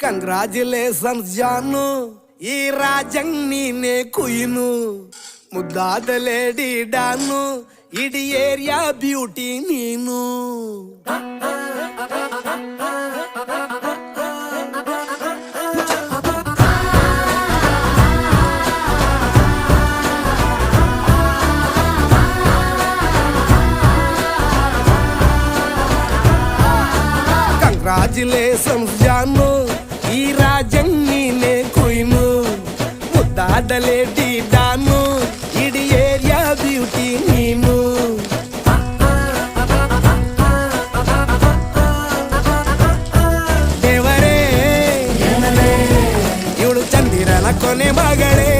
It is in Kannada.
ಕಂಗ್ರಾಚುಲೇಷನ್ಸ್ ಜಾನು, ಈ ರಾಜಂಗ್ ನೀನೆ ಕುಯ್ನು, ಮುದ್ದಾದ ಲೇಡಿ ಡಾನು, ಇಡೀ ಏರಿಯಾ ಬ್ಯೂಟಿ ನೀನು. ಕಂಗ್ರಾಚುಲೇಷನ್ಸ್ ಜಾನು, ಈ ರಾಜಂಗ್ ನೀನೆ ಕುಯ್ನು, ಮುದ್ದಾದ ಲೇಡಿ ಡಾನು, ಇಡೀ ಏರಿಯಾ ಬ್ಯೂಟಿ ನೀನು. ದೇವರೇ ಇವಳು ಚಂದಿರನ ಕೊನೆ ಮಗಳೇ.